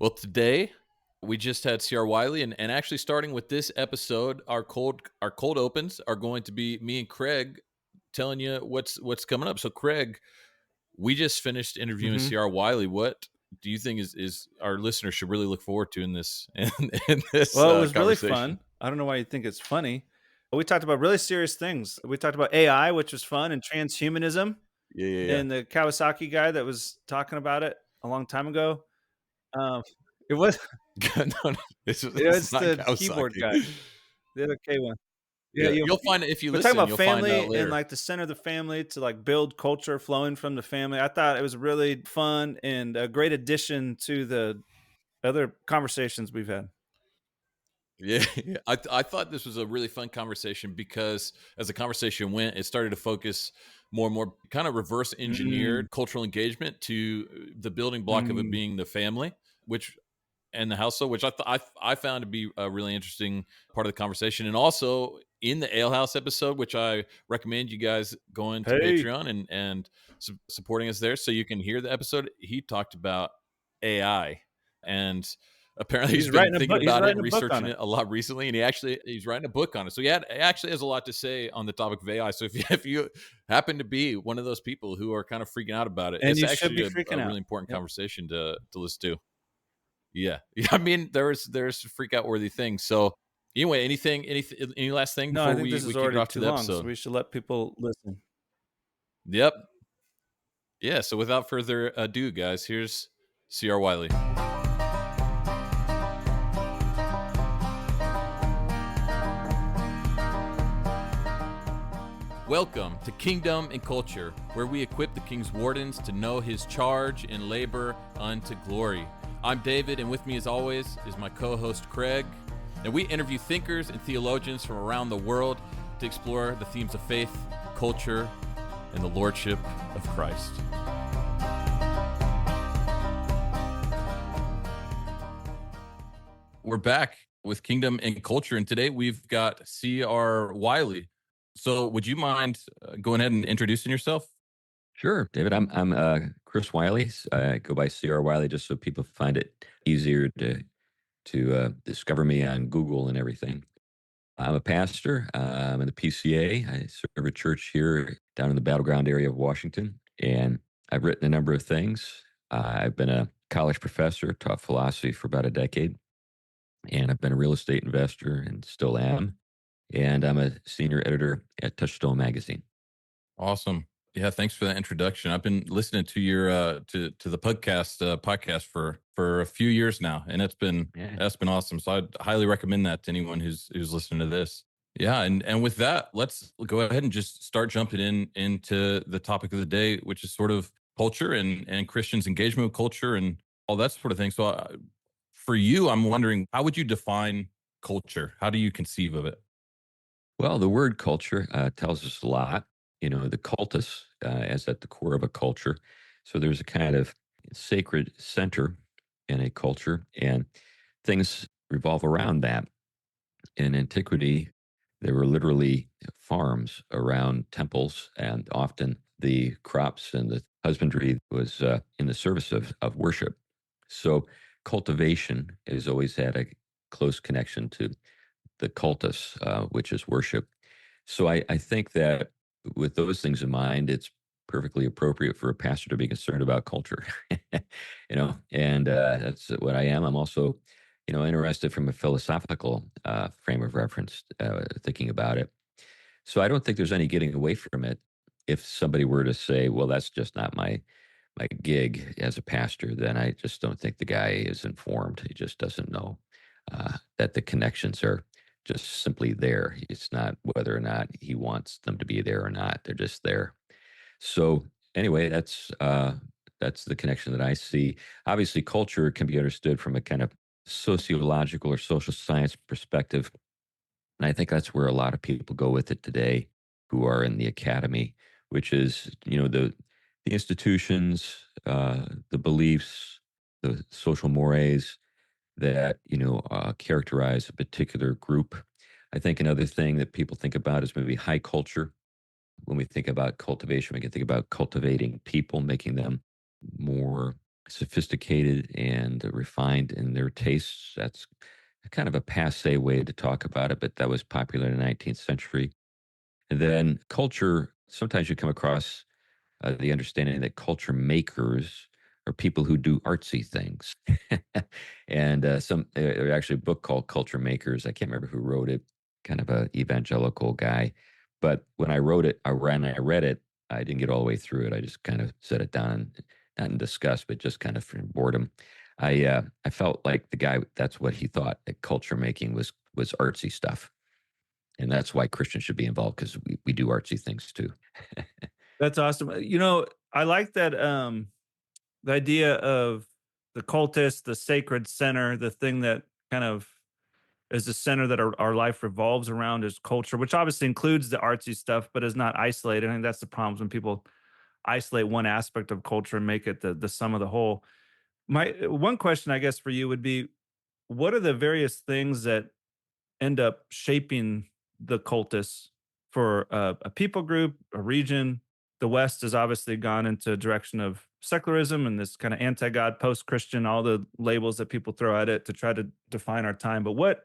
Well, today we just had CR Wiley, and actually starting with this episode, our cold opens are going to be me and Craig telling you what's coming up. So, Craig, we just finished interviewing hmm CR Wiley. What do you think is our listeners should really look forward to in this in this Well, it was really conversation? fun. I don't know why you think it's funny. But we talked about really serious things. We talked about AI, which was fun, and transhumanism, Yeah, yeah, yeah. and the Kawasaki guy that was talking about it a long time ago. Um, it was No, no, it's it's not the keyboard Kawasaki. guy, the other K one. Yeah, Yeah, you. you'll find it if you We're talking listen. about You'll find out family and later. like the center of the family to like build culture flowing from the family. I thought it was really fun and a great addition to the other conversations we've had. Yeah, yeah. I thought this was a really fun conversation because as the conversation went, it started to focus more and more kind of reverse Mm, engineered cultural engagement to the building block of it mm. being the family, which and the household, which I found to be a really interesting part of the conversation, and also in the Ale House episode, which I recommend you guys going to Hey. Patreon and supporting us there, so you can hear the episode. He talked about AI, and apparently he's He's been writing a thinking book. He's about it writing and a book on researching it. it a lot recently, and he's writing a book on it. So he actually has a lot to say on the topic of AI. So if you happen to be one of those people who are kind of freaking out about it, And it's you should actually be a freaking out. really important Yep. conversation to listen to. Yeah. Yeah, I mean, there's freak out worthy things. So, anyway, any last thing No, I before think we this we is kick it already off to too the long, so episode? we should let people listen. Yep. Yeah, so without further ado, guys, here's CR Wiley. Welcome to Kingdom and Culture, where we equip the King's wardens to know his charge and labor unto glory. I'm David, and with me, as always, is my co host Craig. And we interview thinkers and theologians from around the world to explore the themes of faith, culture, and the Lordship of Christ. We're back with Kingdom and Culture, and today we've got C.R. Wiley. So, would you mind going ahead and introducing yourself? Sure, David. I'm Chris Wiley. I go by CR Wiley just so people find it easier to discover me on Google and everything. I'm a pastor. I'm in the PCA. I serve a church here down in the battleground area of Washington, and I've written a number of things. I've been a college professor, taught philosophy for about a decade, and I've been a real estate investor and still am. And I'm a senior editor at Touchstone Magazine. Awesome. Yeah, thanks for that introduction. I've been listening to your to the podcast for a few years now, and Yeah. that's been awesome. So I'd highly recommend that to anyone who's listening to this. Yeah, and with that, let's go ahead and just start jumping into the topic of the day, which is sort of culture and Christians' engagement with culture and all that sort of thing. So for you, I'm wondering, how would you define culture? How do you conceive of it? Well, the word culture tells us a lot. You know, the cultus is at the core of a culture. So there's a kind of sacred center in a culture, and things revolve around that. In antiquity, there were literally farms around temples, and often the crops and the husbandry was in the service of worship. So cultivation has always had a close connection to the cultus, which is worship. So I think that with those things in mind, it's perfectly appropriate for a pastor to be concerned about culture, and that's what I am. I'm also, interested from a philosophical frame of reference, thinking about it. So I don't think there's any getting away from it. If somebody were to say, "Well, that's just not my gig as a pastor," then I just don't think the guy is informed. He just doesn't know that the connections are just simply there. It's not whether or not he wants them to be there or not. They're just there. So anyway, that's the connection that I see. Obviously, culture can be understood from a kind of sociological or social science perspective, and I think that's where a lot of people go with it today, who are in the academy, which is the institutions, the beliefs, the social mores that characterize a particular group. I think another thing that people think about is maybe high culture. When we think about cultivation, we can think about cultivating people, making them more sophisticated and refined in their tastes. That's kind of a passe way to talk about it, but that was popular in the 19th century. And then culture, sometimes you come across the understanding that culture makers are people who do artsy things. And there's actually a book called Culture Makers. I can't remember who wrote it, kind of a evangelical guy. But when I read it, I didn't get all the way through it. I just kind of set it down, not in disgust, but just kind of from boredom. I felt like the guy, that's what he thought, that culture making was artsy stuff. And that's why Christians should be involved, because we do artsy things too. That's awesome. I like that the idea of the cultist, the sacred center, the thing that kind of is the center that our life revolves around is culture, which obviously includes the artsy stuff, but is not isolated. I think that's the problem when people isolate one aspect of culture and make it the sum of the whole. My one question, I guess, for you would be, what are the various things that end up shaping the cultists for a people group, a region? The West has obviously gone into a direction of secularism and this kind of anti-God, post-Christian, all the labels that people throw at it to try to define our time. But what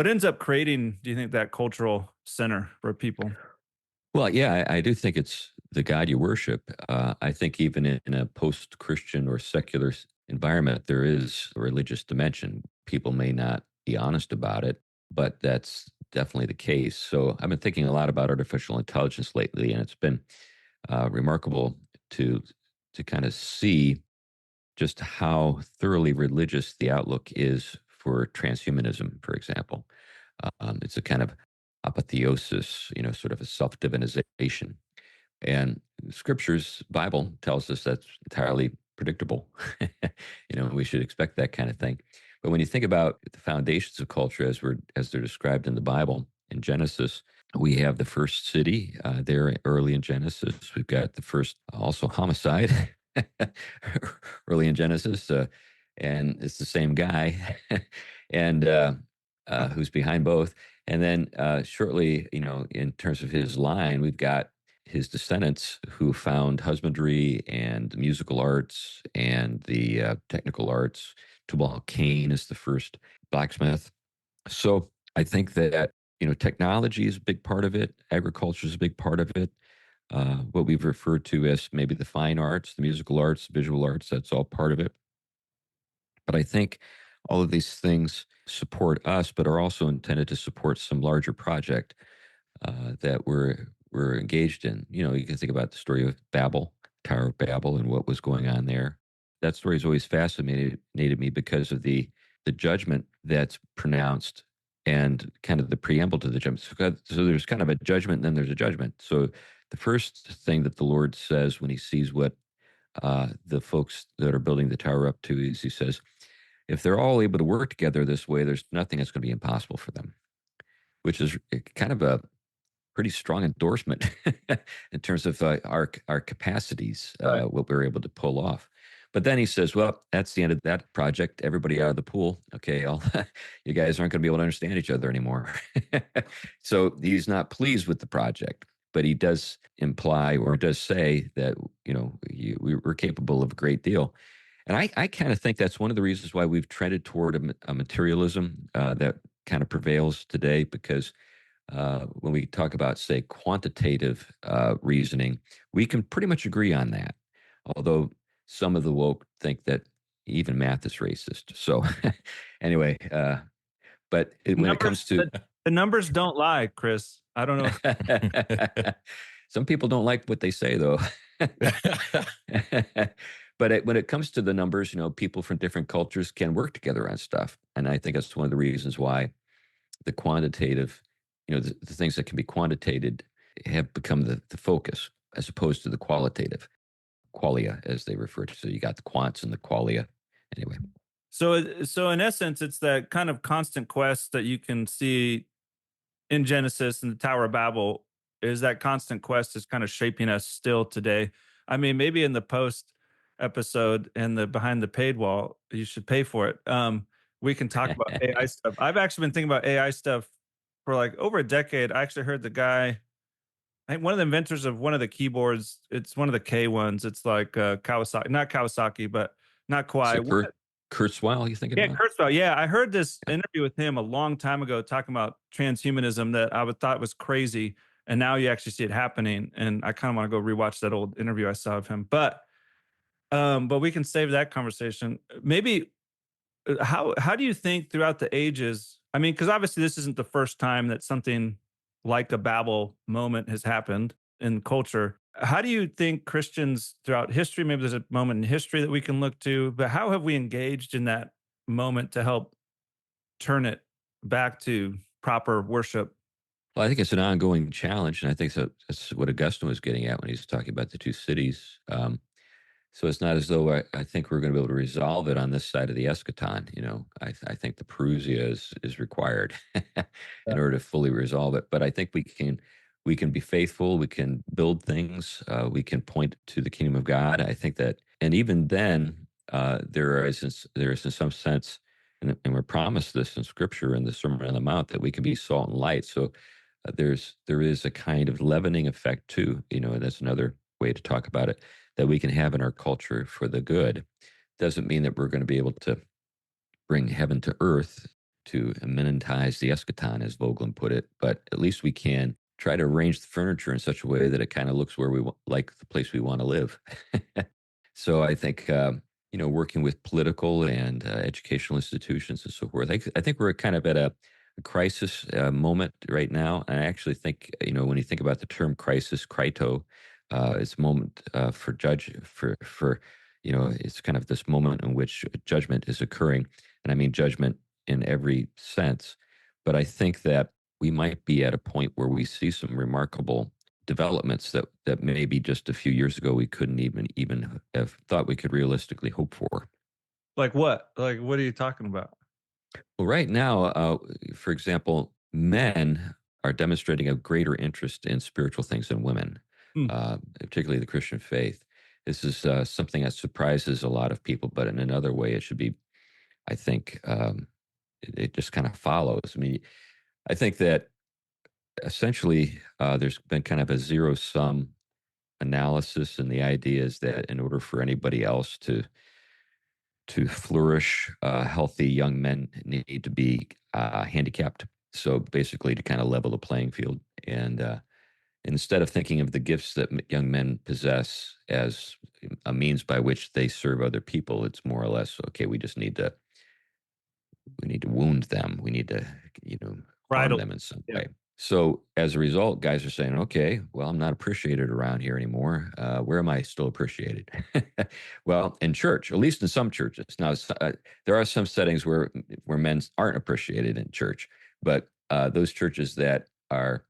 ends up creating, do you think, that cultural center for people? Well, yeah, I do think it's the God you worship. I think even in a post-Christian or secular environment, there is a religious dimension. People may not be honest about it, but that's definitely the case. So I've been thinking a lot about artificial intelligence lately, and it's been remarkable to kind of see just how thoroughly religious the outlook is for transhumanism, for example. It's a kind of apotheosis, sort of a self-divinization. And scriptures, Bible tells us that's entirely predictable. We should expect that kind of thing. But when you think about the foundations of culture as they're described in the Bible, in Genesis, we have the first city there early in Genesis. We've got the first also homicide early in Genesis, and it's the same guy, and who's behind both. And then shortly, in terms of his line, we've got his descendants who found husbandry and the musical arts and the technical arts. Tubal Cain is the first blacksmith. So I think that, technology is a big part of it. Agriculture is a big part of it. What we've referred to as maybe the fine arts, the musical arts, the visual arts, that's all part of it. But I think all of these things support us, but are also intended to support some larger project that we're engaged in. You can think about the story of Babel, Tower of Babel, and what was going on there. That story has always fascinated me because of the judgment that's pronounced and kind of the preamble to the judgment. So there's kind of a judgment, and then there's a judgment. So the first thing that the Lord says when he sees what the folks that are building the tower up to is, he says, if they're all able to work together this way, there's nothing that's going to be impossible for them, which is kind of a pretty strong endorsement in terms of our capacities, Right. what we're able to pull off. But then he says, well, that's the end of that project. Everybody out of the pool. Okay, you guys aren't going to be able to understand each other anymore. So he's not pleased with the project, but he does imply or does say that, we're capable of a great deal. And I kind of think that's one of the reasons why we've trended toward a materialism that kind of prevails today, because when we talk about, say, quantitative reasoning, we can pretty much agree on that. Although some of the woke think that even math is racist. So anyway, but when it comes to The numbers don't lie, Chris. I don't know. some people don't like what they say, though. But when it comes to the numbers, people from different cultures can work together on stuff. And I think that's one of the reasons why the quantitative, the things that can be quantitated have become the focus, as opposed to the qualitative, qualia, as they refer to. So you got the quants and the qualia. Anyway. So in essence, it's that kind of constant quest that you can see in Genesis and the Tower of Babel. Is that constant quest is kind of shaping us still today. I mean, maybe in the post episode and the behind the paid wall, you should pay for it. We can talk about AI stuff. I've actually been thinking about AI stuff for like over a decade. I actually heard the guy, I think one of the inventors of one of the keyboards, it's one of the K ones. It's like Kawasaki, not Kawasaki, but not Is quite. it Kurzweil you thinking Yeah, about? Kurzweil. Yeah, I heard this interview with him a long time ago talking about transhumanism that I would thought was crazy, and now you actually see it happening. And I kind of want to go rewatch that old interview I saw of him. But we can save that conversation. Maybe how do you think throughout the ages? I mean, because obviously this isn't the first time that something like a Babel moment has happened in culture. How do you think Christians throughout history, maybe there's a moment in history that we can look to, but how have we engaged in that moment to help turn it back to proper worship? Well, I think it's an ongoing challenge, and I think that's what Augustine was getting at when he was talking about the two cities. So it's not as though I think we're going to be able to resolve it on this side of the eschaton. I think the parousia is required in order to fully resolve it. But I think we can be faithful. We can build things. We can point to the kingdom of God. I think that, and even then, there is in some sense, and we're promised this in Scripture in the Sermon on the Mount, that we can be salt and light. So there is a kind of leavening effect too. And that's another way to talk about it, that we can have in our culture for the good. Doesn't mean that we're going to be able to bring heaven to earth, to immanentize the eschaton, as Vogelin put it, but at least we can try to arrange the furniture in such a way that it kind of looks where like the place we want to live. So I think, working with political and educational institutions and so forth, I think we're kind of at a crisis moment right now. And I actually think, when you think about the term crisis, krito, it's a moment it's kind of this moment in which judgment is occurring. And I mean judgment in every sense. But I think that we might be at a point where we see some remarkable developments that maybe just a few years ago we couldn't even have thought we could realistically hope for. Like what? Like what are you talking about? Well, right now, for example, men are demonstrating a greater interest in spiritual things than women, Hmm. particularly the Christian faith. This is something that surprises a lot of people, but in another way, it should be, I think, it just kind of follows. I mean, I think that essentially there's been kind of a zero sum analysis, and the idea is that in order for anybody else to flourish, healthy young men need to be handicapped. So basically, to kind of level the playing field, and instead of thinking of the gifts that young men possess as a means by which they serve other people, it's more or less, okay, we need to wound them. We need to, harm them in some way. So as a result, guys are saying, okay, well, I'm not appreciated around here anymore. Where am I still appreciated? Well, in church, at least in some churches. Now, there are some settings where men aren't appreciated in church, but those churches that are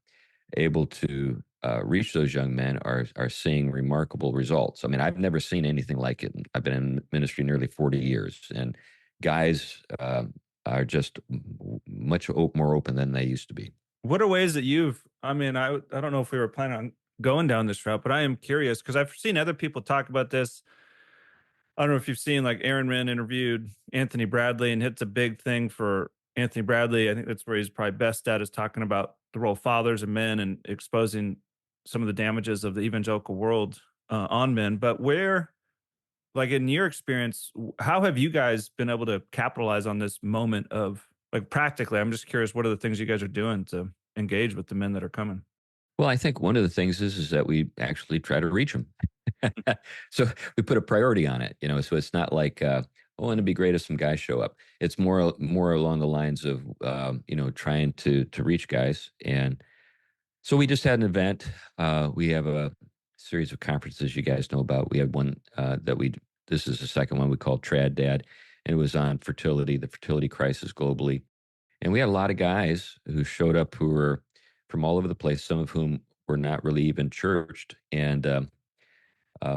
able to reach those young men are seeing remarkable results. I mean, I've never seen anything like it. I've been in ministry nearly 40 years, and guys are just much more open than they used to be. What are ways that I mean, I don't know if we were planning on going down this route, but I am curious because I've seen other people talk about this. I don't know if you've seen like Aaron Renn interviewed Anthony Bradley, and it's a big thing for Anthony Bradley. I think that's where he's probably best at, is talking about the role of fathers and men and exposing some of the damages of the evangelical world on men. But like in your experience, how have you guys been able to capitalize on this moment of, like, practically? I'm just curious, what are the things you guys are doing to engage with the men that are coming? Well, I think one of the things is that we actually try to reach them. So we put a priority on it, so it's not like, oh, and it'd be great if some guys show up. It's more along the lines of, trying to reach guys. And so we just had an event. We have a series of conferences you guys know about. We had one this is the second one we called Trad Dad, and it was on fertility, the fertility crisis globally. And we had a lot of guys who showed up who were from all over the place, some of whom were not really even churched. And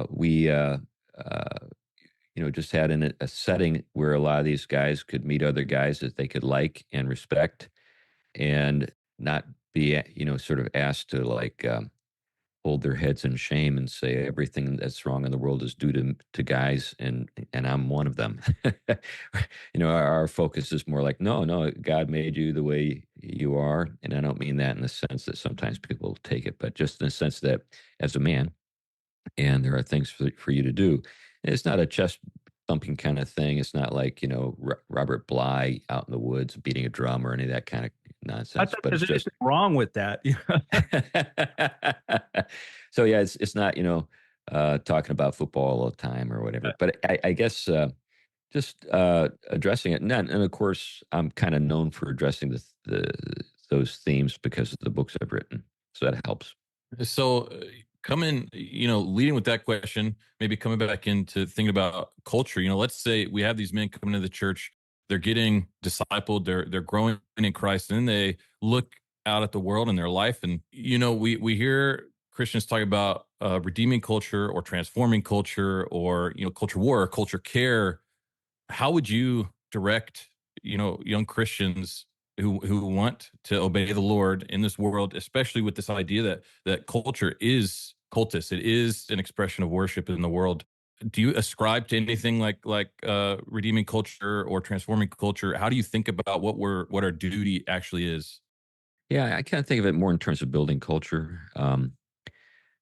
we, just had a setting where a lot of these guys could meet other guys that they could like and respect, and not be, sort of asked to like hold their heads in shame and say everything that's wrong in the world is due to guys, and I'm one of them. Our focus is more like, no, God made you the way you are, and I don't mean that in the sense that sometimes people take it, but just in the sense that as a man, and there are things for you to do. And it's not a chest thumping kind of thing. It's not like, Robert Bly out in the woods beating a drum or any of that kind of I nonsense, thought but there's it's just. anything wrong with that. So yeah, it's not, talking about football all the time or whatever, but I guess, just addressing it. And of course, I'm kind of known for addressing those themes because of the books I've written. So that helps. So, coming, leading with that question, maybe coming back into thinking about culture. Let's say we have these men coming to the church, they're getting discipled, they're growing in Christ, and then they look out at the world and their life, and we hear Christians talk about redeeming culture or transforming culture, or culture war, or culture care. How would you direct young Christians who want to obey the Lord in this world, especially with this idea that culture is cultus, it is an expression of worship in the world? Do you ascribe to anything like redeeming culture or transforming culture? How do you think about what our duty actually is? Yeah, I kind of think of it more in terms of building culture.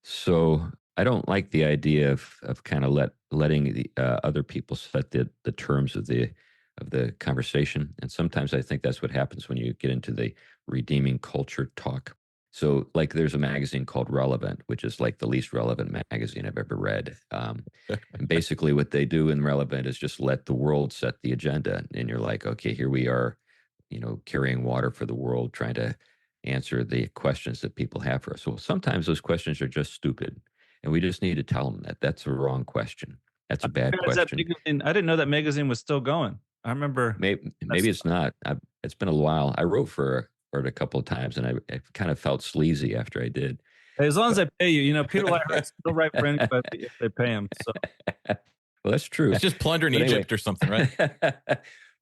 So I don't like the idea of kind of letting the other people set the terms of the conversation. And sometimes I think that's what happens when you get into the redeeming culture talk. So like there's a magazine called Relevant, which is like the least relevant magazine I've ever read. And basically what they do in Relevant is just let the world set the agenda. And you're like, okay, here we are, carrying water for the world, trying to answer the questions that people have for us. So sometimes those questions are just stupid, and we just need to tell them that that's a wrong question. That's a bad question. I didn't know that magazine was still going. I remember. Maybe it's not. It's been a while. I wrote for it a couple of times, and I kind of felt sleazy after I did. As long as But, they pay you, people like her still write for anybody if they pay them. So well, that's true. It's just plunder in But anyway. Egypt or something, right?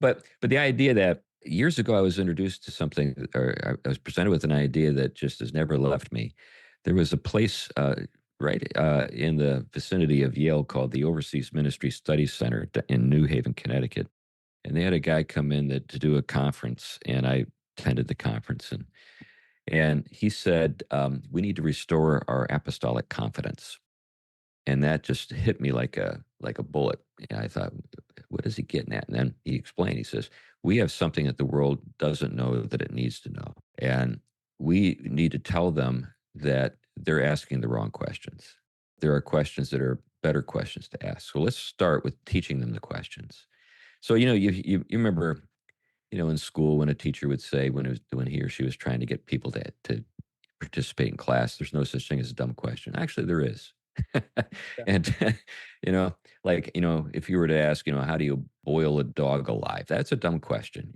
but the idea that years ago I was introduced to something, or I was presented with an idea that just has never left me. There was a place right in the vicinity of Yale called the Overseas Ministry Studies Center in New Haven, Connecticut, and they had a guy come in to do a conference, and I attended the conference, and he said, we need to restore our apostolic confidence. And that just hit me like a bullet. And I thought, what is he getting at? And then he explained, he says, we have something that the world doesn't know that it needs to know. And we need to tell them that they're asking the wrong questions. There are questions that are better questions to ask. So let's start with teaching them the questions. So, you remember, in school when a teacher would say when he or she was trying to get people to participate in class, there's no such thing as a dumb question. Actually, there is. And if you were to ask, how do you boil a dog alive? That's a dumb question.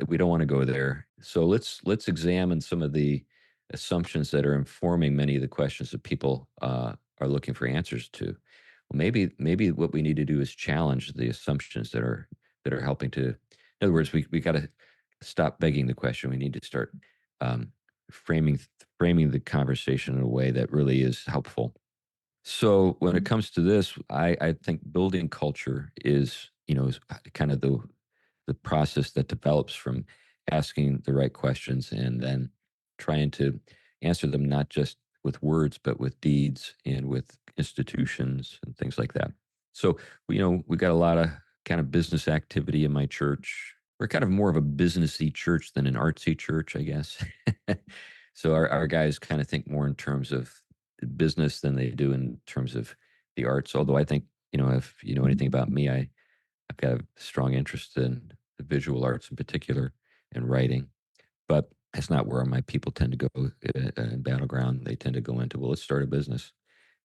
We don't want to go there. So let's examine some of the assumptions that are informing many of the questions that people are looking for answers to. Well, maybe what we need to do is challenge the assumptions that are helping to. In other words, we got to stop begging the question. We need to start framing the conversation in a way that really is helpful. So when it comes to this, I think building culture is kind of the process that develops from asking the right questions and then trying to answer them not just with words but with deeds and with institutions and things like that. So we got a lot of kind of business activity in my church. We're kind of more of a businessy church than an artsy church, I guess. So our guys kind of think more in terms of business than they do in terms of the arts. Although I think, if you know anything about me, I've got a strong interest in the visual arts in particular and writing. But that's not where my people tend to go in Battleground. They tend to go into, well, let's start a business.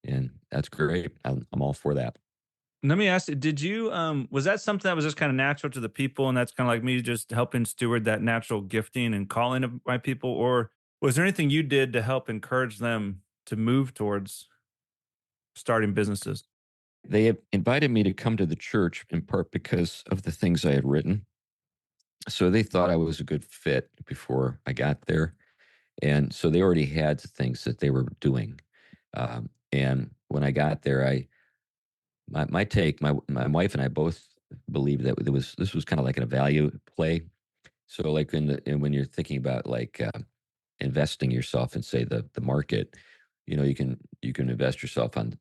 And that's great. I'm all for that. let me ask you, did you was that something that was just kind of natural to the people, and that's kind of like me just helping steward that natural gifting and calling of my people, or was there anything you did to help encourage them to move towards starting businesses? They had invited me to come to the church in part because of the things I had written. So they thought I was a good fit before I got there. And so they already had things that they were doing. And when I got there, my wife and I both believed that this was kind of like a value play. So like when you're thinking about like investing yourself in say the market, you can invest yourself on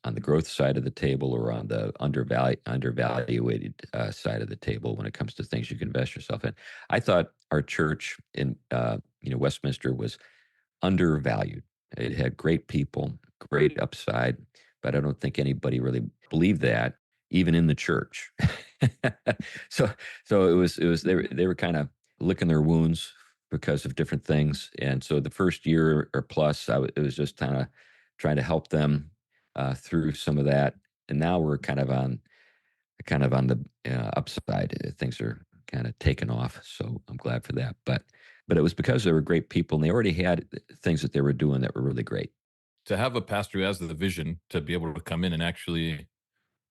the growth side of the table or on the undervaluated side of the table when it comes to things you can invest yourself in. I thought our church in Westminster was undervalued. It had great people, great upside, but I don't think anybody really believed that, even in the church. so it was they were kind of licking their wounds because of different things, and so the first year or plus, it was just kind of trying to help them through some of that, and now we're kind of on the upside. Things are kind of taken off, so I'm glad for that. But it was because they were great people, and they already had things that they were doing that were really great. To have a pastor who has the vision to be able to come in and actually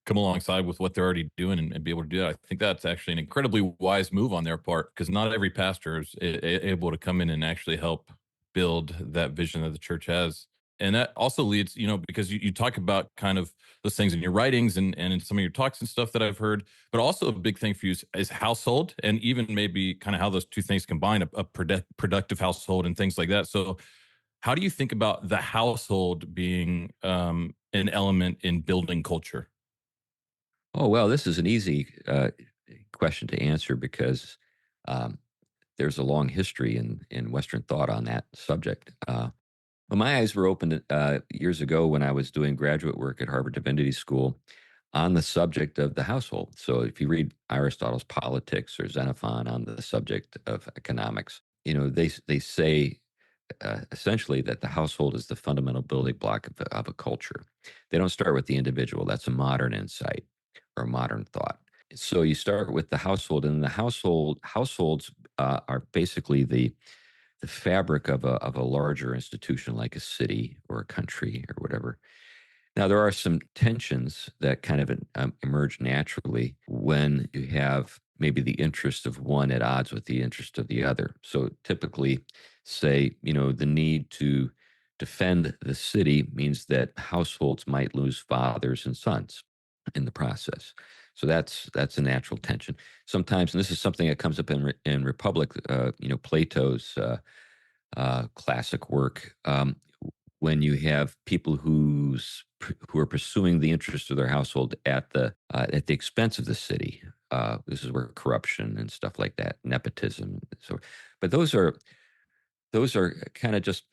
come alongside with what they're already doing and be able to do that, I think that's actually an incredibly wise move on their part, because not every pastor is able to come in and actually help build that vision that the church has. And that also leads, because you talk about kind of those things in your writings and in some of your talks and stuff that I've heard, but also a big thing for you is household, and even maybe kind of how those two things combine, a productive household and things like that. So how do you think about the household being an element in building culture? Oh, well, this is an easy question to answer because um, there's a long history in Western thought on that subject. Well, my eyes were opened years ago when I was doing graduate work at Harvard Divinity School on the subject of the household. So if you read Aristotle's Politics or Xenophon on the subject of economics, they say essentially that the household is the fundamental building block of a culture. They don't start with the individual. That's a modern insight or modern thought. So you start with the household, and the households are basically the fabric of a larger institution like a city or a country or whatever. Now, there are some tensions that kind of emerge naturally when you have maybe the interest of one at odds with the interest of the other. So typically, say, the need to defend the city means that households might lose fathers and sons in the process. So that's a natural tension. Sometimes, and this is something that comes up in Republic, Plato's classic work. When you have people who are pursuing the interests of their household at the expense of the city, this is where corruption and stuff like that, nepotism. So, but those are kind of just,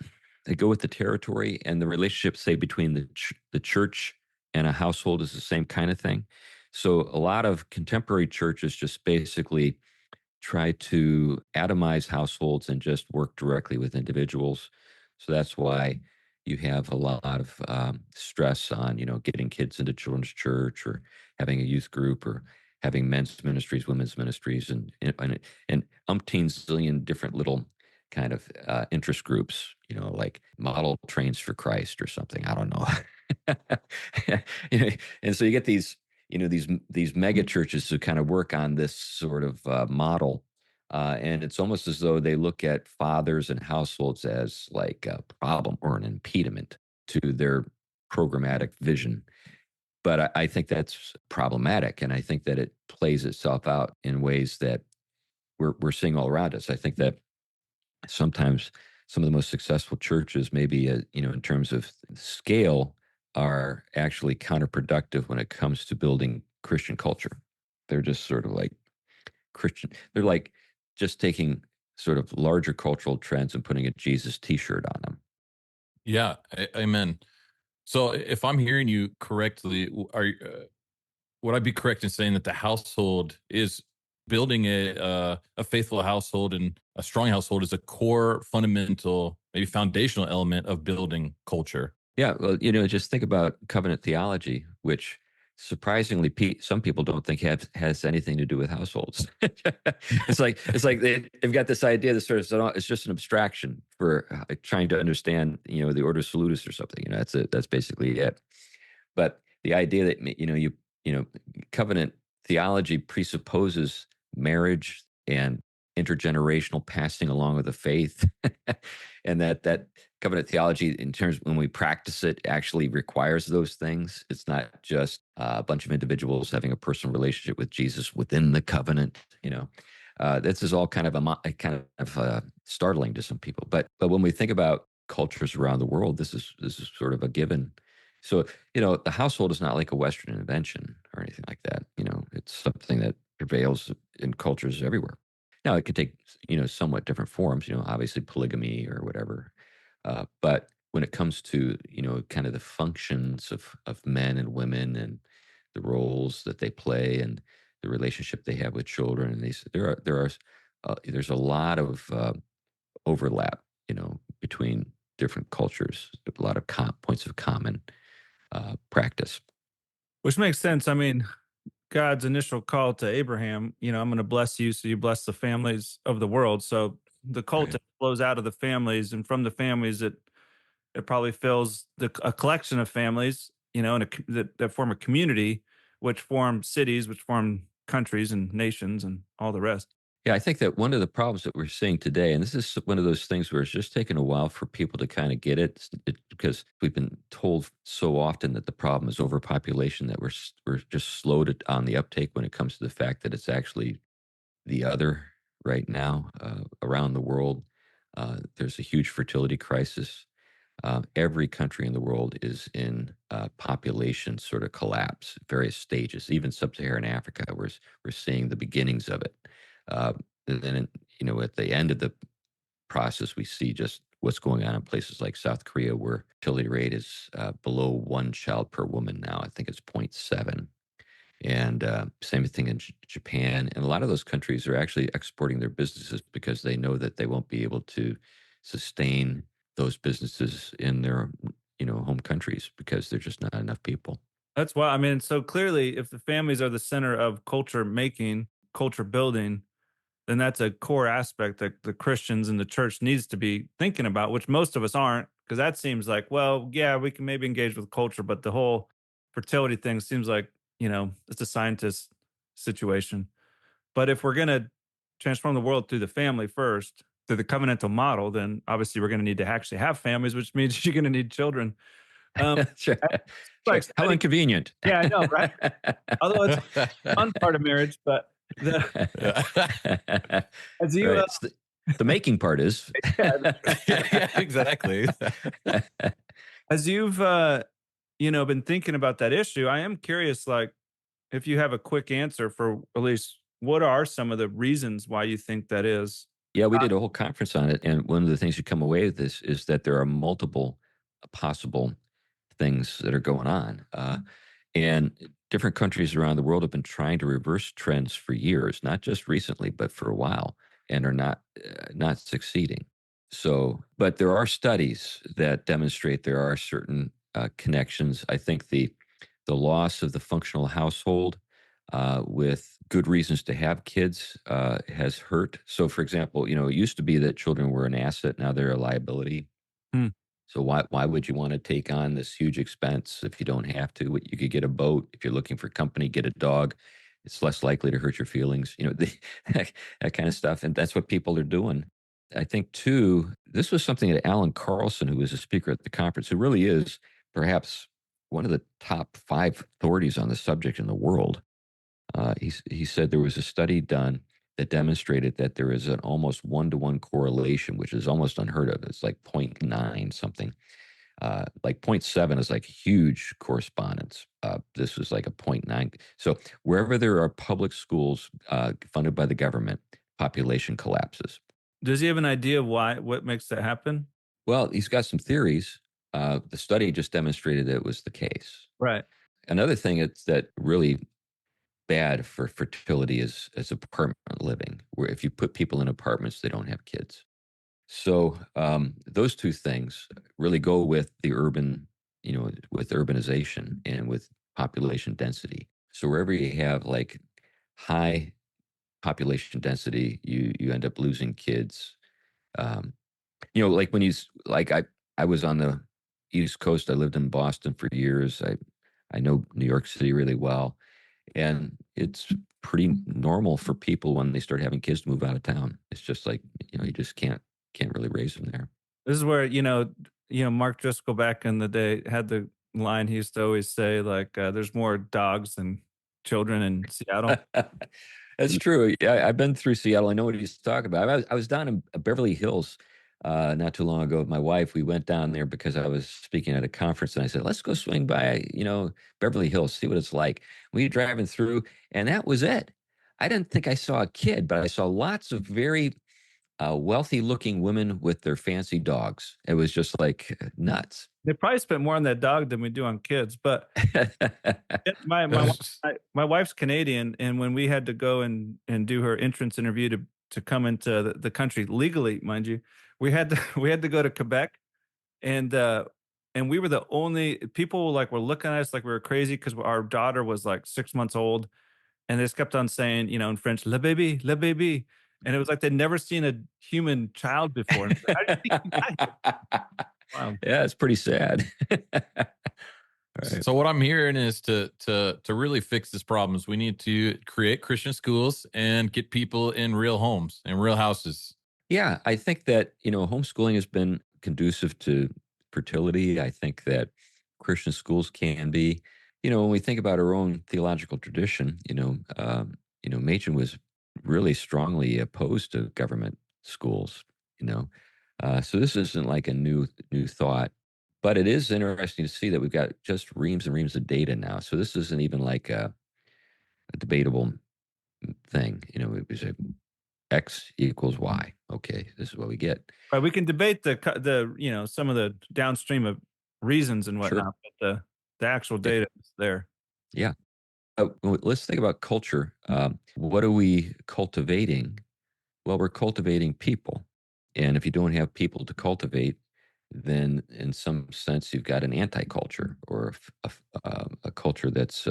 they go with the territory, and the relationship, say, between the church and a household is the same kind of thing. So a lot of contemporary churches just basically try to atomize households and just work directly with individuals. So that's why you have a lot of stress on, getting kids into children's church or having a youth group or having men's ministries, women's ministries, and umpteen zillion different little kind of interest groups, like model trains for Christ or something. I don't know. And so you get these these mega churches to kind of work on this sort of model. And it's almost as though they look at fathers and households as like a problem or an impediment to their programmatic vision. But I think that's problematic. And I think that it plays itself out in ways that we're seeing all around us. I think that sometimes some of the most successful churches, maybe, in terms of scale, are actually counterproductive when it comes to building Christian culture. They're just sort of like Christian. They're like just taking sort of larger cultural trends and putting a Jesus T-shirt on them. Yeah, amen. So if I'm hearing you correctly, would I be correct in saying that the household is building a faithful household and a strong household is a core, fundamental, maybe foundational element of building culture? Yeah, well, just think about covenant theology, which surprisingly some people don't think has anything to do with households. It's like they've got this idea that sort of, it's just an abstraction for trying to understand, the order salutis or something. That's basically it. But the idea that covenant theology presupposes marriage and intergenerational passing along of the faith, and that covenant theology, in terms when we practice it, actually requires those things. It's not just a bunch of individuals having a personal relationship with Jesus within the covenant. This is all kind of startling to some people. But when we think about cultures around the world, this is sort of a given. So, the household is not like a Western invention or anything like that. It's something that prevails in cultures everywhere. Now, it could take, somewhat different forms, obviously polygamy or whatever. But when it comes to, kind of the functions of men and women and the roles that they play and the relationship they have with children, and there's a lot of overlap, between different cultures, a lot of points of common practice. Which makes sense. I mean, God's initial call to Abraham, I'm going to bless you so you bless the families of the world. So the cult Right. flows out of the families, and from the families, it probably fills a collection of families, and that form a community, which form cities, which form countries and nations and all the rest. Yeah, I think that one of the problems that we're seeing today, and this is one of those things where it's just taken a while for people to kind of get because we've been told so often that the problem is overpopulation that we're just slowed on the uptake when it comes to the fact that it's actually the other right now around the world. There's a huge fertility crisis. Every country in the world is in population sort of collapse, various stages. Even sub-Saharan Africa, we're seeing the beginnings of it. Uh, and then, at the end of the process, we see just what's going on in places like South Korea, where fertility rate is below one child per woman now. I think it's 0.7. And same thing in Japan. And a lot of those countries are actually exporting their businesses because they know that they won't be able to sustain those businesses in their, home countries because there's just not enough people. That's why, I mean, so clearly, if the families are the center of culture making, culture building, then that's a core aspect that the Christians and the church needs to be thinking about, which most of us aren't, because that seems like, well, yeah, we can maybe engage with culture, but the whole fertility thing seems like, it's a scientist situation. But if we're going to transform the world through the family first, through the covenantal model, then obviously we're going to need to actually have families, which means you're going to need children. Sure. So Sure. How exciting. inconvenient. Yeah, I know, right? Although it's a fun part of marriage, but as you, Right. The making part is. Yeah, exactly. as you've been thinking about that issue, I am curious, like, if you have a quick answer for at least what are some of the reasons why you think that is. Yeah, we did a whole conference on it, and one of the things you come away with is that there are multiple possible things that are going on, and different countries around the world have been trying to reverse trends for years, not just recently, but for a while, and are not succeeding. So, but there are studies that demonstrate there are certain connections. I think the loss of the functional household with good reasons to have kids has hurt. So, for example, it used to be that children were an asset. Now they're a liability. Hmm. So why would you want to take on this huge expense if you don't have to? You could get a boat. If you're looking for company, get a dog. It's less likely to hurt your feelings. That kind of stuff. And that's what people are doing. I think, too, this was something that Alan Carlson, who was a speaker at the conference, who really is perhaps one of the top 5 authorities on the subject in the world. He said there was a study done that demonstrated that there is an almost 1-to-1 correlation, which is almost unheard of. It's like 0.9 something. Like 0.7 is like huge correspondence. This was like a 0.9. So wherever there are public schools funded by the government, population collapses. Does he have an idea what makes that happen? Well, he's got some theories. The study just demonstrated that it was the case. Right. Another thing that really bad for fertility is apartment living, where if you put people in apartments, they don't have kids. So those two things really go with the urban, with urbanization and with population density. So wherever you have like high population density, you end up losing kids. Um, like when I was on the East Coast. I lived in Boston for years. I know New York City really well. And it's pretty normal for people when they start having kids to move out of town. It's just like, you just can't really raise them there. This is where, Mark Driscoll back in the day had the line he used to always say, like, there's more dogs than children in Seattle. That's true. Yeah, I've been through Seattle. I know what he's talking about. I was down in Beverly Hills not too long ago with my wife. We went down there because I was speaking at a conference, and I said, let's go swing by, Beverly Hills, see what it's like. We were driving through, and that was it. I didn't think I saw a kid, but I saw lots of very wealthy looking women with their fancy dogs. It was just like nuts. They probably spent more on that dog than we do on kids. But my wife's Canadian, and when we had to go and do her entrance interview to come into the country legally, mind you, we had to we had to go to Quebec, and we were the only people were looking at us like we were crazy because our daughter was like 6 months old, and they just kept on saying, in French, "Le bébé, le bébé," and it was like they'd never seen a human child before. And I was like, "How do you think you got here?" Wow. Yeah, it's pretty sad. Right. So what I'm hearing is to really fix this problem is we need to create Christian schools and get people in real homes and real houses. Yeah, I think that, homeschooling has been conducive to fertility. I think that Christian schools can be, when we think about our own theological tradition, Machen was really strongly opposed to government schools, so this isn't like a new thought, but it is interesting to see that we've got just reams and reams of data now. So this isn't even like a debatable thing. We say X equals Y. Okay, this is what we get. Right, we can debate the some of the downstream of reasons and Sure. whatnot, but the actual data is there. Yeah. Let's think about culture. What are we cultivating? Well, we're cultivating people. And if you don't have people to cultivate, then in some sense you've got an anti-culture or a culture that's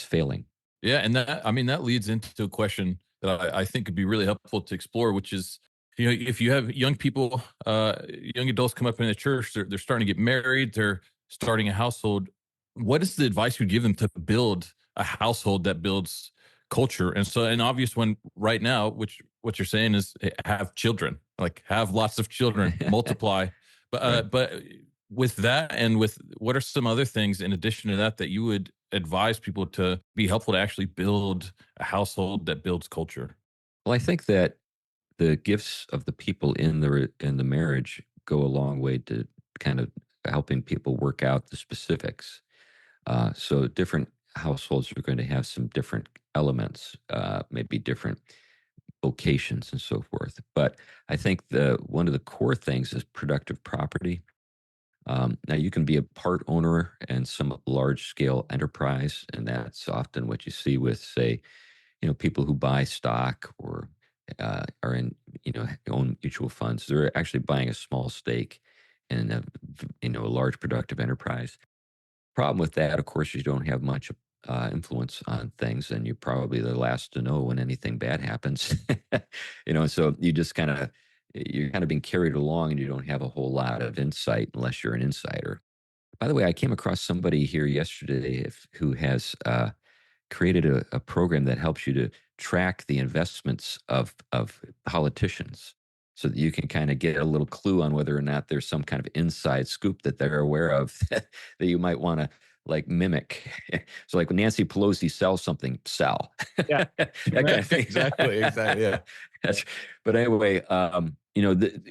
failing. Yeah, and that leads into a question that I think could be really helpful to explore, which is, if you have young people, young adults come up in the church, they're starting to get married, they're starting a household. What is the advice you'd give them to build a household that builds culture? And so an obvious one right now, which what you're saying is have children, like have lots of children, multiply. But Right. but with that, and with what are some other things in addition to that you would advise people to be helpful to actually build a household that builds culture? Well, I think that the gifts of the people in the marriage go a long way to kind of helping people work out the specifics. So different households are going to have some different elements, maybe different locations and so forth. But I think one of the core things is productive property. Now you can be a part owner in some large scale enterprise, and that's often what you see with, say, people who buy stock or are in, own mutual funds. They're actually buying a small stake in a large productive enterprise. Problem with that, of course, you don't have much influence on things, and you're probably the last to know when anything bad happens. So you're kind of being carried along, and you don't have a whole lot of insight unless you're an insider. By the way, I came across somebody here yesterday who has created a program that helps you to track the investments of politicians, so that you can kind of get a little clue on whether or not there's some kind of inside scoop that they're aware of that you might want to like mimic. So like when Nancy Pelosi sells something, sell. Yeah. That kind of thing. Exactly. Yeah. But anyway,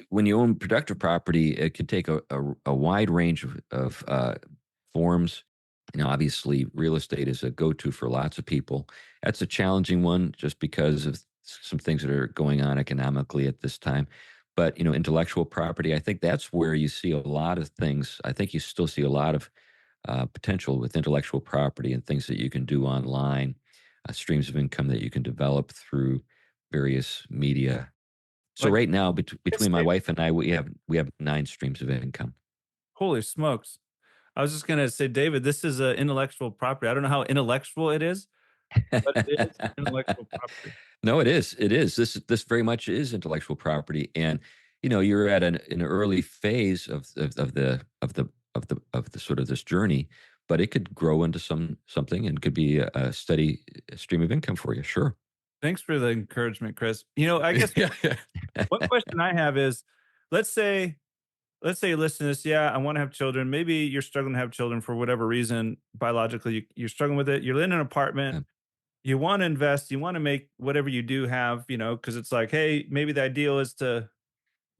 when you own productive property, it could take a wide range of forms. Obviously, real estate is a go-to for lots of people. That's a challenging one just because of some things that are going on economically at this time. But, intellectual property, I think that's where you see a lot of things. I think you still see a lot of potential with intellectual property and things that you can do online, streams of income that you can develop through various media. So right now, between my wife and I, we have 9 streams of income. Holy smokes. I was just going to say, David, this is intellectual property. I don't know how intellectual it is, but it is intellectual property. No, it is. It is. This very much is intellectual property, and you're at an early phase of the sort of this journey, but it could grow into something and could be a steady stream of income for you. Sure. Thanks for the encouragement, Chris. I guess one question I have is, let's say you listen to this. Yeah, I want to have children. Maybe you're struggling to have children for whatever reason. Biologically, you're struggling with it. You're in an apartment. Yeah. You want to invest. You want to make whatever you do have, because it's like, hey, maybe the ideal is to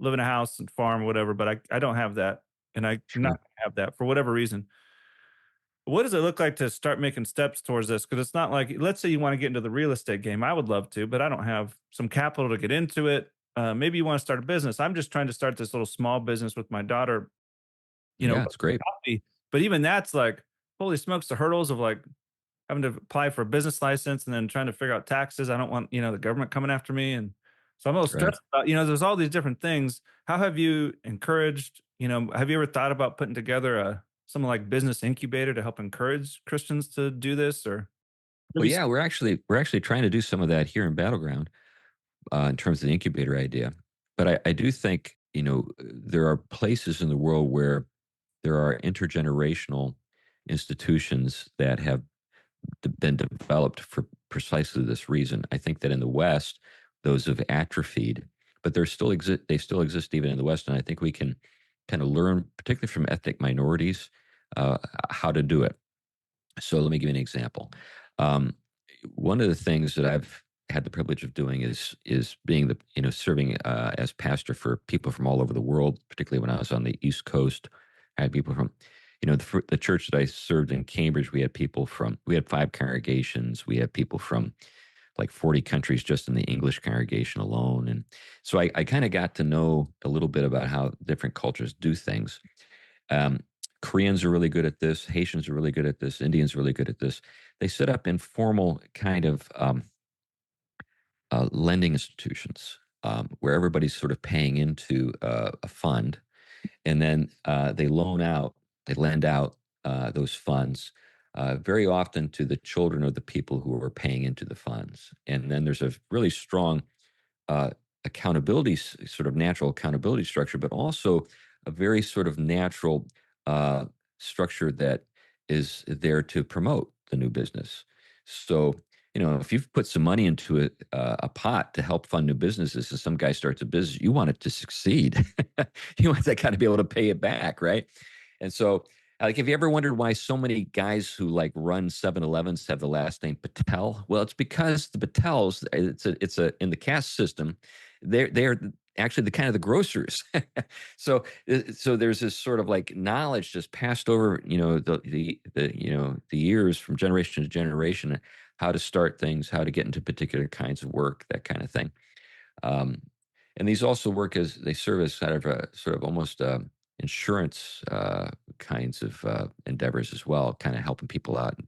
live in a house and farm or whatever, but I don't have that, and I'm not Sure. gonna have that for whatever reason. What does it look like to start making steps towards this? Because it's not like, let's say you want to get into the real estate game. I would love to, but I don't have some capital to get into it. Maybe you want to start a business. I'm just trying to start this little small business with my daughter, Yeah, it's great. coffee. But even that's like, holy smokes, the hurdles of like having to apply for a business license and then trying to figure out taxes. I don't want, the government coming after me. And so I'm a little Right. stressed about, there's all these different things. How have you encouraged, have you ever thought about putting together something like business incubator to help encourage Christians to do this or Well, really? yeah, we're actually trying to do some of that here in Battleground in terms of the incubator idea. But I do think there are places in the world where there are intergenerational institutions that have been developed for precisely this reason. I think that in the West, those have atrophied, but they're still exist. They still exist even in the West, and I think we can kind of learn, particularly from ethnic minorities, how to do it. So let me give you an example. Um, One of the things that I've had the privilege of doing is being serving as pastor for people from all over the world, particularly when I was on the East Coast. I had people from the church that I served in Cambridge. We had 5 congregations. We had people from like 40 countries just in the English congregation alone, and so I kind of got to know a little bit about how different cultures do things. um, Koreans are really good at this. Haitians are really good at this. Indians are really good at this. They set up informal kind of lending institutions where everybody's sort of paying into a fund, and then they lend out those funds very often to the children of the people who are paying into the funds. And then there's a really strong uh, sort of natural accountability structure, but also a very sort of natural uh, structure that is there to promote the new business. So, if you've put some money into a pot to help fund new businesses, and some guy starts a business, you want it to succeed. You want that guy to be able to pay it back, right? And so, like, have you ever wondered why so many guys who like run 7-Elevens have the last name Patel? Well, it's because the Patels, it's a in the caste system, they're actually the kind of the grocers. So there's this sort of like knowledge just passed over, the years from generation to generation, how to start things, how to get into particular kinds of work, that kind of thing. Um, and these also they serve as kind of a sort of almost insurance kinds of endeavors as well, kind of helping people out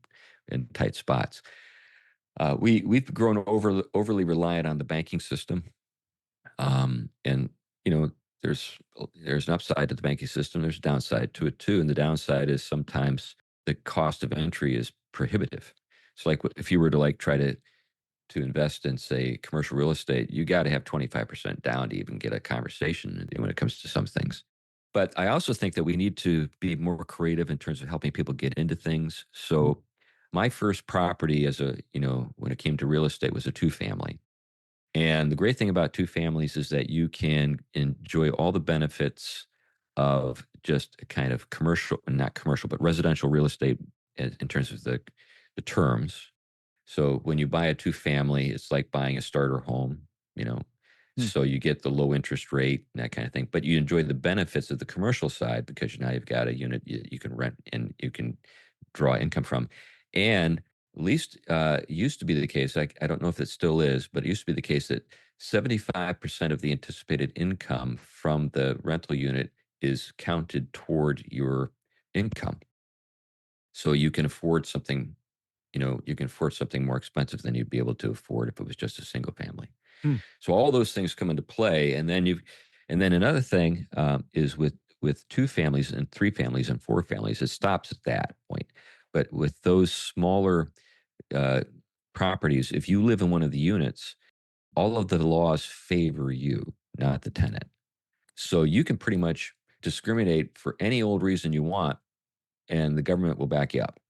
in tight spots. We've grown overly reliant on the banking system, and there's an upside to the banking system. There's a downside to it too, and the downside is sometimes the cost of entry is prohibitive. So, like, if you were to like try to invest in, say, commercial real estate, you got to have 25% down to even get a conversation when it comes to some things. But I also think that we need to be more creative in terms of helping people get into things. So my first property when it came to real estate was a 2-family. And the great thing about 2 families is that you can enjoy all the benefits of just a kind of not commercial, but residential real estate in terms of the terms. So when you buy a 2-family, it's like buying a starter home, you know. Hmm. So you get the low interest rate and that kind of thing, but you enjoy the benefits of the commercial side because now you've got a unit you can rent and you can draw income from. And at least used to be the case, I don't know if it still is, but it used to be the case that 75% of the anticipated income from the rental unit is counted toward your income. So you can afford something more expensive than you'd be able to afford if it was just a single family. Hmm. So all those things come into play, and then another thing is with 2 families and 3 families and 4 families, it stops at that point. But with those smaller uh, properties, if you live in one of the units, all of the laws favor you, not the tenant. So you can pretty much discriminate for any old reason you want, and the government will back you up.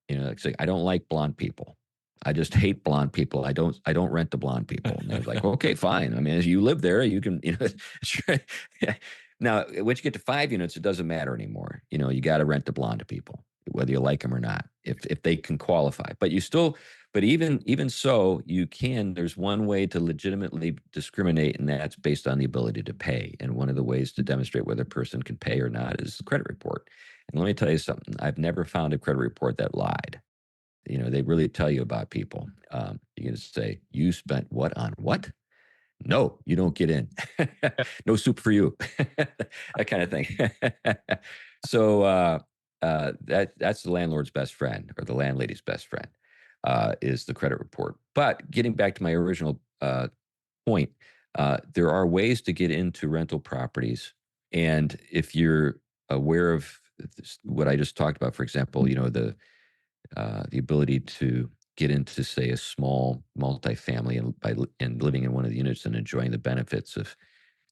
It's like, I don't like blonde people. I just hate blonde people. I don't rent to blonde people. And they're like, okay, fine. I mean, as you live there, you can, sure. Now, once you get to 5 units, it doesn't matter anymore. You got to rent to blonde people, whether you like them or not, if they can qualify. But you still But even so, there's one way to legitimately discriminate, and that's based on the ability to pay. And one of the ways to demonstrate whether a person can pay or not is the credit report. And let me tell you something, I've never found a credit report that lied. They really tell you about people. You can say, you spent what on what? No, you don't get in. No soup for you. That kind of thing. So that's the landlord's best friend, or the landlady's best friend, is the credit report. But getting back to my original point, there are ways to get into rental properties. And if you're aware of what I just talked about, for example, the ability to get into, say, a small multifamily and living in one of the units and enjoying the benefits of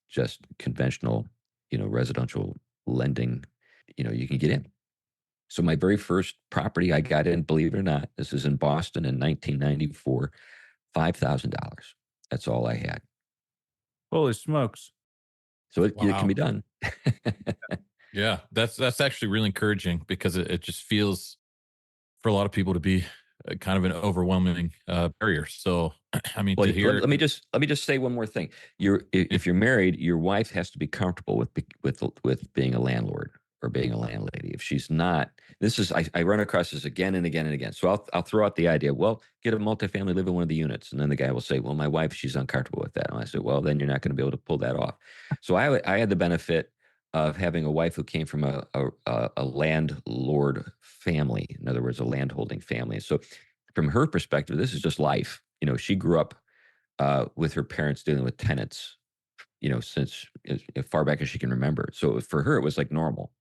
just conventional, residential lending, you can get in. So my very first property I got in, believe it or not, this is in Boston in 1994, $5,000. That's all I had. Holy smokes. So it Wow. can be done. Yeah, that's actually really encouraging, because it just feels for a lot of people to be kind of an overwhelming barrier. So, I mean, Well, to hear, let me just say one more thing. If you're married, your wife has to be comfortable with being a landlord or being a landlady. If she's not, I run across this again and again and again. So I'll throw out the idea. Well, get a multifamily, live in one of the units, and then the guy will say, "Well, my wife, she's uncomfortable with that." And I said, "Well, then you're not going to be able to pull that off." So I had the benefit of having a wife who came from a landlord family. In other words, a landholding family. So from her perspective, this is just life. She grew up with her parents dealing with tenants, since as far back as she can remember. So for her, it was like normal,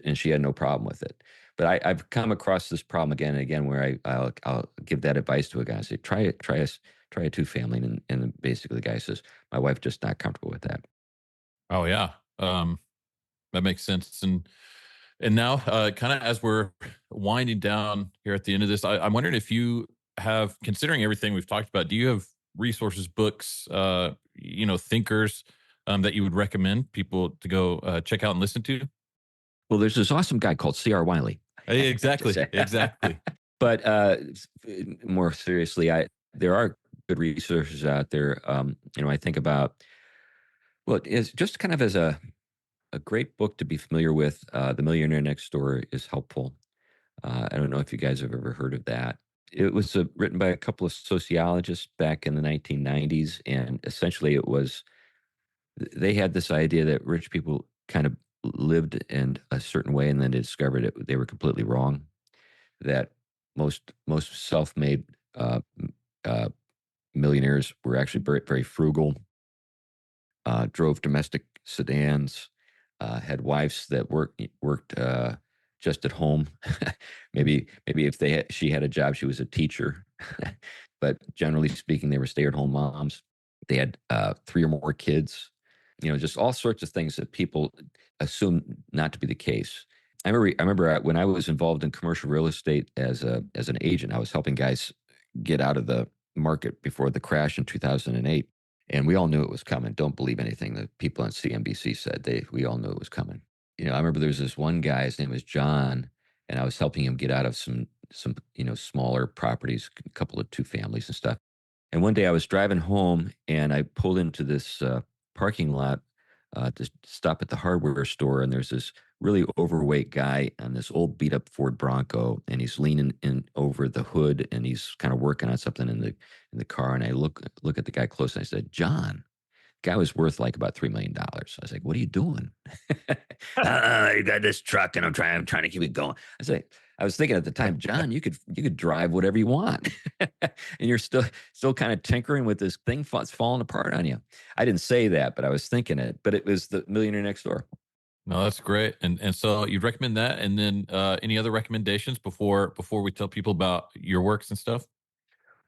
and she had no problem with it. But I've come across this problem again and again, where I'll give that advice to a guy. I say, try a two family, and basically the guy says, my wife just not comfortable with that. oh yeah, that makes sense. And now, kind of as we're winding down here at the end of this, I'm wondering if you have, considering everything we've talked about, do you have resources, books, thinkers that you would recommend people to go check out and listen to? Well, there's this awesome guy called C.R. Wiley. Exactly, exactly. But more seriously, there are good resources out there. I think about, well, it's just kind of as a great book to be familiar with. The Millionaire Next Door is helpful. I don't know if you guys have ever heard of that. It was written by a couple of sociologists back in the 1990s, and essentially they had this idea that rich people kind of lived in a certain way, and then they discovered they were completely wrong. That most self-made uh, millionaires were actually very, very frugal, drove domestic sedans, had wives that worked just at home. maybe if she had a job, she was a teacher, but generally speaking, they were stay-at-home moms. They had 3 or more kids. Just all sorts of things that people assume not to be the case. I remember when I was involved in commercial real estate as an agent, I was helping guys get out of the market before the crash in 2008. And we all knew it was coming. Don't believe anything that people on CNBC said. We all knew it was coming. I remember there was this one guy, his name was John, and I was helping him get out of some smaller properties, a couple of 2 families and stuff. And one day I was driving home, and I pulled into this parking lot to stop at the hardware store, and there's this really overweight guy on this old beat up Ford Bronco, and he's leaning in over the hood, and he's kind of working on something in the car. And I look at the guy close, and I said, "John, guy was worth like about $3 million." I was like, "What are you doing?" "You got this truck, and I'm trying to keep it going." I was thinking at the time, "John, you could drive whatever you want, and you're still kind of tinkering with this thing that's falling apart on you." I didn't say that, but I was thinking it. But it was the Millionaire Next Door. No, that's great. And so you'd recommend that, and then any other recommendations before we tell people about your works and stuff?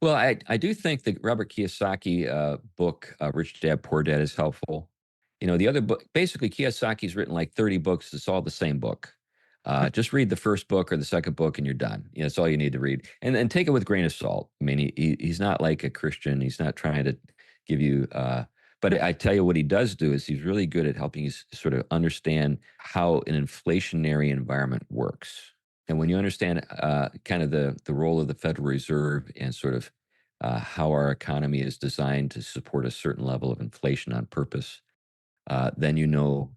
Well, I do think the Robert Kiyosaki book, Rich Dad Poor Dad, is helpful. The other book, basically, Kiyosaki's written like 30 books. It's all the same book. Just read the first book or the second book, and you're done. That's all you need to read, and take it with a grain of salt. I mean, he's not like a Christian. He's not trying to give you. But I tell you what he does do is he's really good at helping you sort of understand how an inflationary environment works. And when you understand kind of the role of the Federal Reserve and sort of how our economy is designed to support a certain level of inflation on purpose, then you know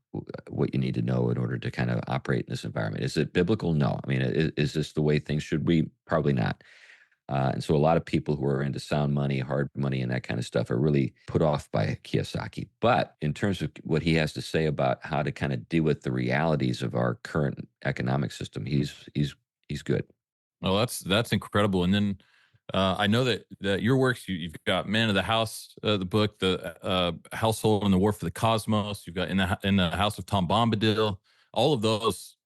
what you need to know in order to kind of operate in this environment. Is it biblical? No. I mean, is this the way things should be? Probably not. And so a lot of people who are into sound money, hard money, and that kind of stuff are really put off by Kiyosaki. But in terms of what he has to say about how to kind of deal with the realities of our current economic system, he's good. Well, that's incredible. And then I know that your works, you've got Man of the House, the book, the Household and the War for the Cosmos. You've got in the House of Tom Bombadil. All of those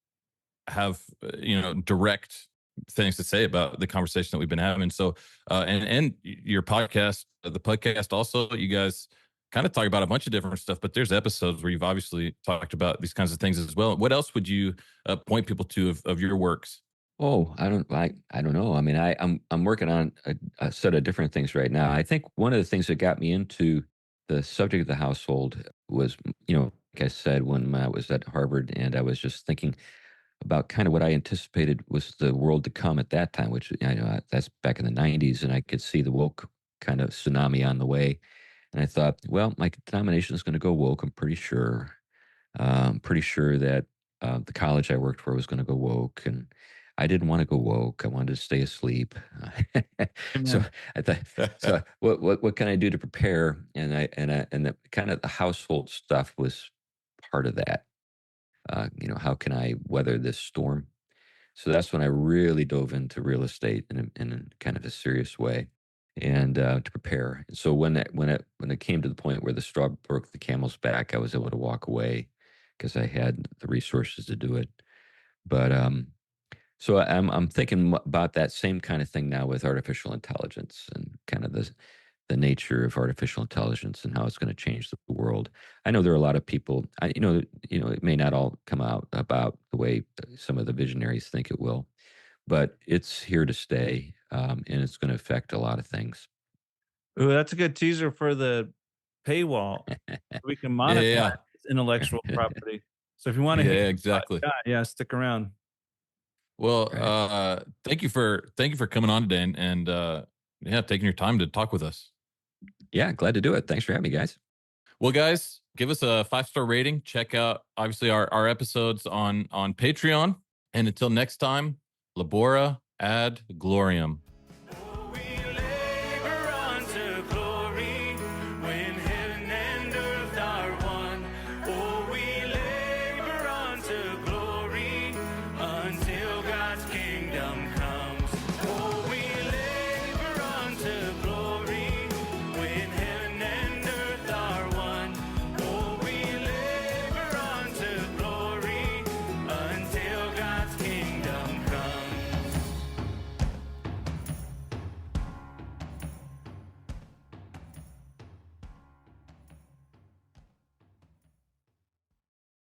have direct things to say about the conversation that we've been having. So and your podcast, the podcast also, you guys kind of talk about a bunch of different stuff, but there's episodes where you've obviously talked about these kinds of things as well. What else would you point people to of your works? Oh, I don't know. I mean, I'm working on a set of different things right now. I think one of the things that got me into the subject of the household was, like I said, when I was at Harvard and I was just thinking about kind of what I anticipated was the world to come at that time, which that's back in the '90s, and I could see the woke kind of tsunami on the way. And I thought, well, my denomination is going to go woke. I'm pretty sure. Pretty sure that the college I worked for was going to go woke, and I didn't want to go woke. I wanted to stay asleep. So Amen. I thought, so what can I do to prepare? And the kind of the household stuff was part of that. How can I weather this storm? So that's when I really dove into real estate in a kind of a serious way, and to prepare. So when it came to the point where the straw broke the camel's back, I was able to walk away because I had the resources to do it. But so I'm thinking about that same kind of thing now with artificial intelligence and kind of the nature of artificial intelligence and how it's going to change the world. I know there are a lot of people. It may not all come out about the way some of the visionaries think it will, but it's here to stay, and it's going to affect a lot of things. Ooh, that's a good teaser for the paywall. We can Yeah, monetize yeah, intellectual property. So if you want to yeah, hear yeah, about exactly. that, yeah, stick around. Well, Right. thank you for coming on today and yeah, taking your time to talk with us. Yeah, glad to do it. Thanks for having me, guys. Well, guys, give us a 5-star rating. Check out obviously our episodes on Patreon. And until next time, labora ad gloriam.